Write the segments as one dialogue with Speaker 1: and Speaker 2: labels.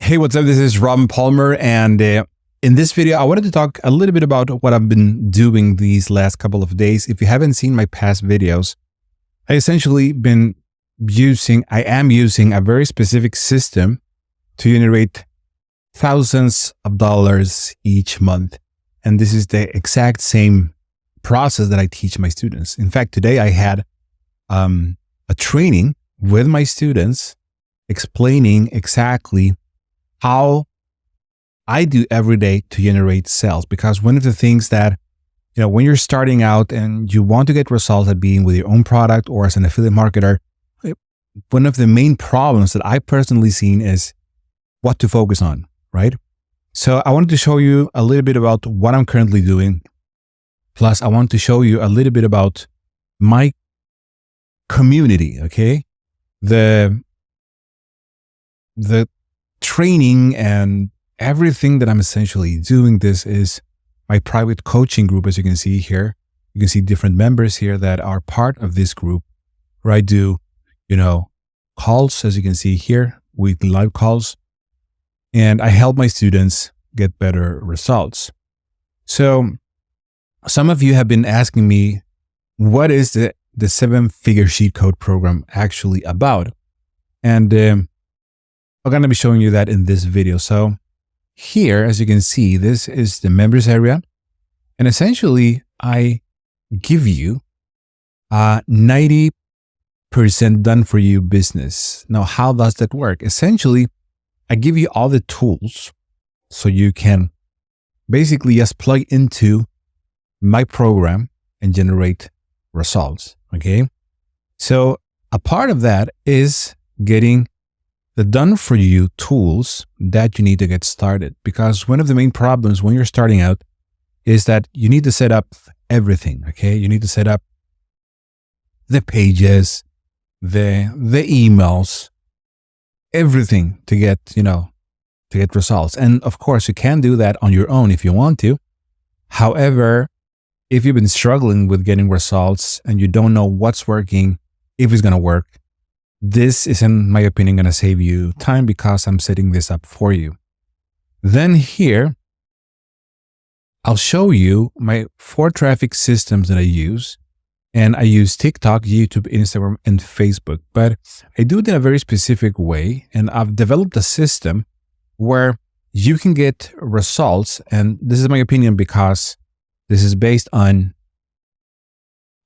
Speaker 1: Hey, what's up? This is Robin Palmer. And in this video, I wanted to talk a little bit about what I've been doing these last couple of days. If you haven't seen my past videos, I am using a very specific system to generate thousands of dollars each month. And this is the exact same process that I teach my students. In fact, today I had a training with my students explaining exactly how I do every day to generate sales. Because one of the things that, when you're starting out and you want to get results at being with your own product or as an affiliate marketer, one of the main problems that I personally seen is what to focus on, right? So I wanted to show you a little bit about what I'm currently doing. Plus, I want to show you a little bit about my community, okay? The training and everything that I'm essentially doing. This is my private coaching group. As you can see here, you can see different members here that are part of this group where I do, calls, as you can see here, weekly live calls, and I help my students get better results. So some of you have been asking me, what is the 7-figure cheat code program actually about? And I'm going to be showing you that in this video. So here, as you can see, this is the members area. And essentially, I give you a 90% done for you business. Now, how does that work? Essentially, I give you all the tools so you can basically just plug into my program and generate results. Okay. So a part of that is getting the done for you tools that you need to get started. Because one of the main problems when you're starting out is that you need to set up everything. Okay. You need to set up the pages, the emails, everything to get, to get results. And of course, you can do that on your own if you want to. However, if you've been struggling with getting results and you don't know what's working, if it's going to work, this is, in my opinion, going to save you time because I'm setting this up for you. Then here, I'll show you my 4 traffic systems that I use. And I use TikTok, YouTube, Instagram, and Facebook. But I do it in a very specific way. And I've developed a system where you can get results. And this is my opinion because this is based on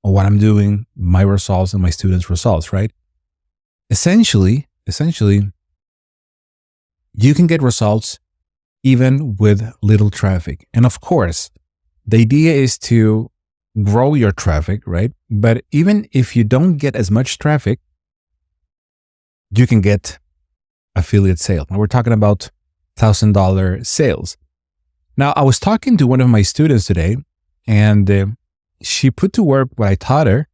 Speaker 1: what I'm doing, my results, and my students' results, right? Essentially, you can get results even with little traffic. And of course, the idea is to grow your traffic, right? But even if you don't get as much traffic, you can get affiliate sales. Now we're talking about $1,000 sales. Now, I was talking to one of my students today, and she put to work what I taught her,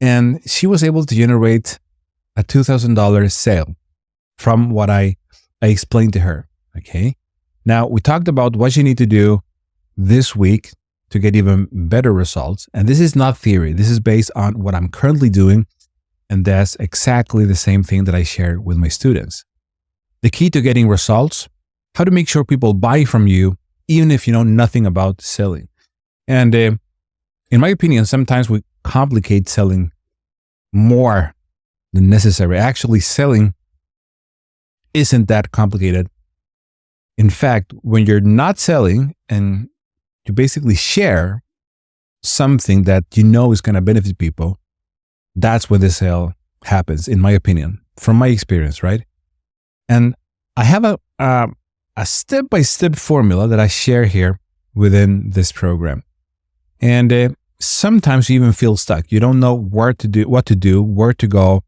Speaker 1: and she was able to generate a $2,000 sale from what I explained to her. Okay. Now we talked about what you need to do this week to get even better results. And this is not theory. This is based on what I'm currently doing. And that's exactly the same thing that I share with my students. The key to getting results, how to make sure people buy from you, even if you know nothing about selling. And in my opinion, sometimes we complicate selling more than necessary. Actually, selling isn't that complicated. In fact, when you're not selling and you basically share something that you know is going to benefit people, that's when the sale happens, in my opinion, from my experience, right? And I have a step-by-step formula that I share here within this program. And sometimes you even feel stuck. You don't know what to do, where to go.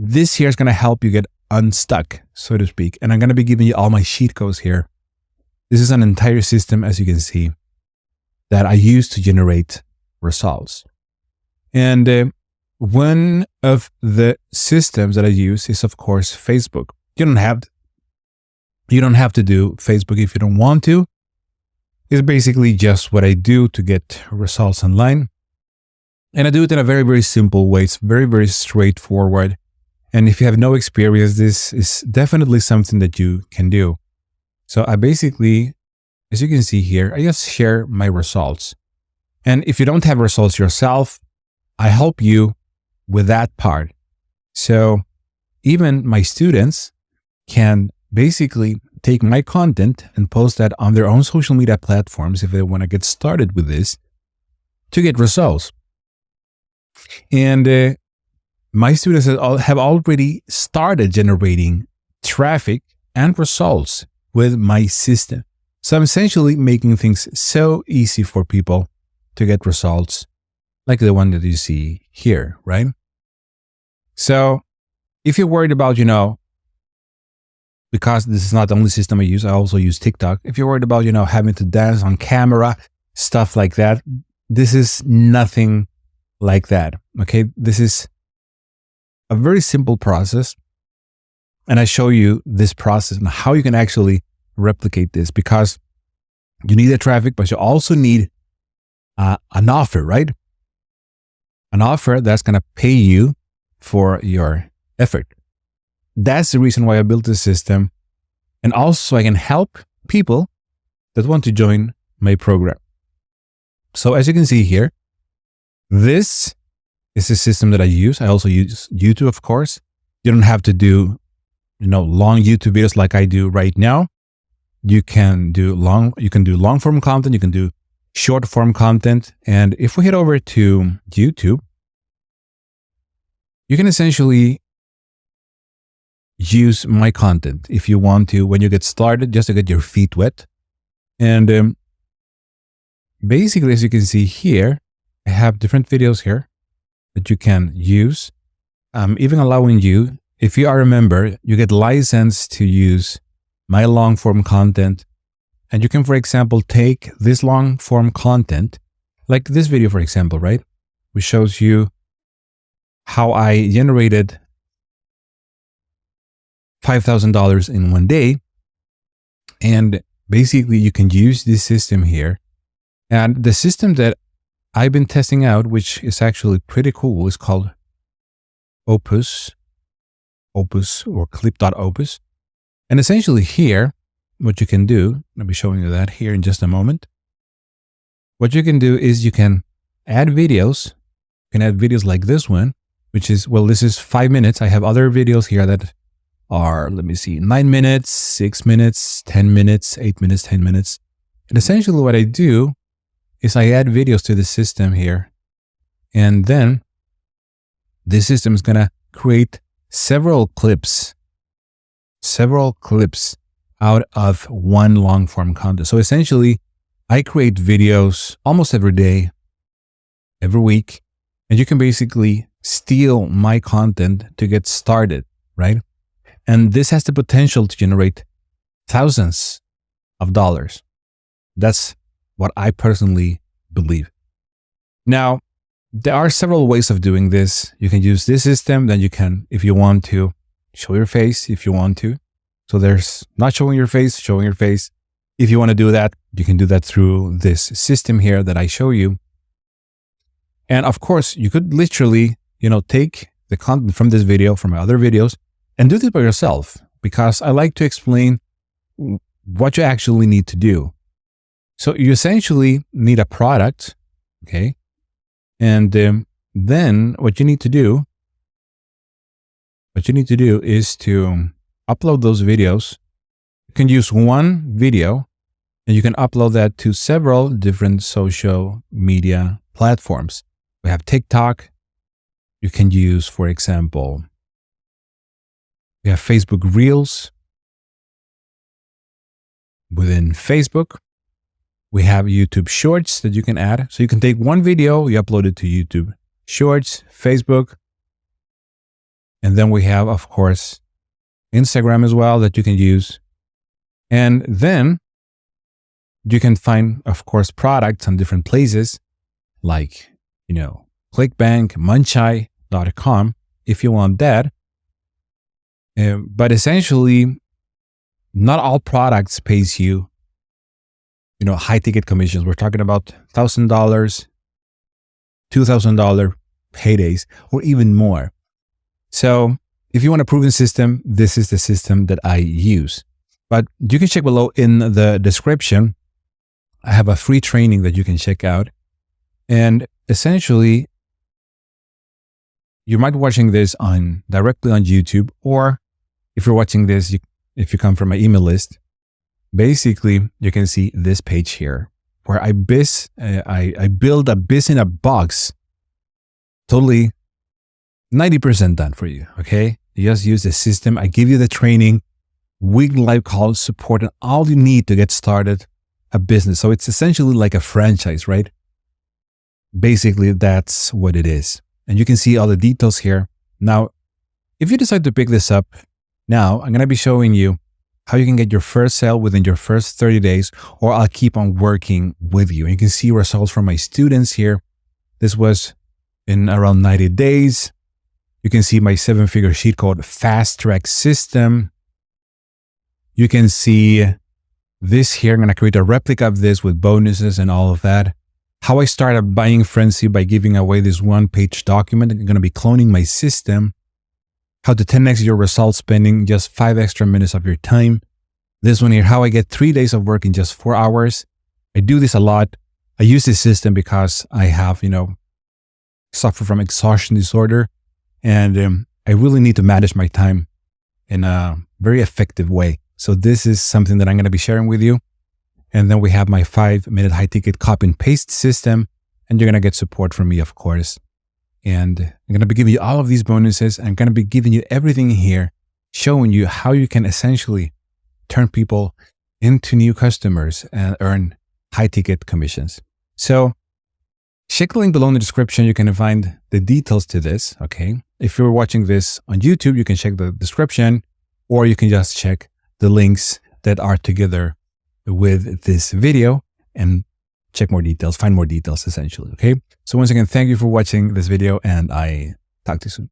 Speaker 1: This here is going to help you get unstuck, so to speak. And I'm going to be giving you all my cheat codes here. This is an entire system, as you can see, that I use to generate results. And one of the systems that I use is, of course, Facebook. You don't have to do Facebook if you don't want to. It's basically just what I do to get results online. And I do it in a very, very simple way. It's very, very straightforward. And if you have no experience, this is definitely something that you can do. So I basically, as you can see here, I just share my results. And if you don't have results yourself, I help you with that part. So even my students can basically take my content and post that on their own social media platforms if they want to get started with this to get results. And my students have already started generating traffic and results with my system. So I'm essentially making things so easy for people to get results like the one that you see here, right? So if you're worried about, because this is not the only system I use, I also use TikTok. If you're worried about, having to dance on camera, stuff like that, this is nothing like that. Okay. This is a very simple process. And I show you this process and how you can actually replicate this, because you need the traffic, but you also need an offer, right? An offer that's going to pay you for your effort. That's the reason why I built this system. And also I can help people that want to join my program. So as you can see here, this is the system that I use. I also use YouTube, of course. You don't have to do, long YouTube videos like I do right now. You can do long form content. You can do short form content. And if we head over to YouTube, you can essentially use my content if you want to when you get started, just to get your feet wet. And basically, as you can see here, I have different videos here that you can use. I'm even allowing you, if you are a member, you get licensed to use my long form content. And you can, for example, take this long form content, like this video, for example, right? Which shows you how I generated $5,000 in one day. And basically you can use this system here. And the system that I've been testing out, which is actually pretty cool, is called Opus or Clip.opus. And essentially here, what you can do, I'll be showing you that here in just a moment. What you can do is you can add videos. You can add videos like this one, which is, this is 5 minutes. I have other videos here that are, 9 minutes, 6 minutes, 10 minutes, 8 minutes, 10 minutes. And essentially what I do is I add videos to the system here. And then this system is going to create several clips out of one long form content. So essentially I create videos almost every day, every week, and you can basically steal my content to get started, right? And this has the potential to generate thousands of dollars. That's what I personally believe. Now, there are several ways of doing this. You can use this system, then you can, if you want to, show your face if you want to. So there's not showing your face, showing your face. If you want to do that, you can do that through this system here that I show you. And of course, you could literally, take the content from this video, from my other videos, and do this by yourself, because I like to explain what you actually need to do. So you essentially need a product, okay? And then what you need to do is to upload those videos. You can use one video and you can upload that to several different social media platforms. We have TikTok. You can use, for example, we have Facebook Reels. Within Facebook, we have YouTube Shorts that you can add. So you can take one video, you upload it to YouTube Shorts, Facebook. And then we have, of course, Instagram as well that you can use. And then you can find, of course, products on different places like, ClickBank, Munchai.com if you want that. But essentially, not all products pays you, high ticket commissions. We're talking about $1,000, $2,000 paydays, or even more. So If you want a proven system, this is the system that I use. But you can check below in the description. I have a free training that you can check out. And essentially, you might be watching this directly on YouTube, or if you're watching this, if you come from my email list, basically you can see this page here where I build a biz in a box, totally 90% done for you. Okay, you just use the system. I give you the training, weekly live calls, support, and all you need to get started a business. So it's essentially like a franchise, right? Basically, that's what it is. And you can see all the details here. Now, if you decide to pick this up, now I'm going to be showing you how you can get your first sale within your first 30 days, or I'll keep on working with you. And you can see results from my students here. This was in around 90 days. You can see my 7-figure sheet called Fast Track System. You can see this here. I'm going to create a replica of this with bonuses and all of that. How I start a buying frenzy by giving away this 1-page document. I'm going to be cloning my system. How to 10x your results spending just 5 extra minutes of your time. This one here, how I get 3 days of work in just 4 hours. I do this a lot. I use this system because I have, suffer from exhaustion disorder. And I really need to manage my time in a very effective way. So this is something that I'm going to be sharing with you. And then we have my 5-minute high-ticket copy and paste system. And you're going to get support from me, of course. And I'm going to be giving you all of these bonuses. I'm going to be giving you everything here, showing you how you can essentially turn people into new customers and earn high-ticket commissions. So check the link below in the description. You can find the details to this, okay? If you're watching this on YouTube, you can check the description, or you can just check the links that are together with this video and check more details, find more details essentially, okay? So once again, thank you for watching this video, and I talk to you soon.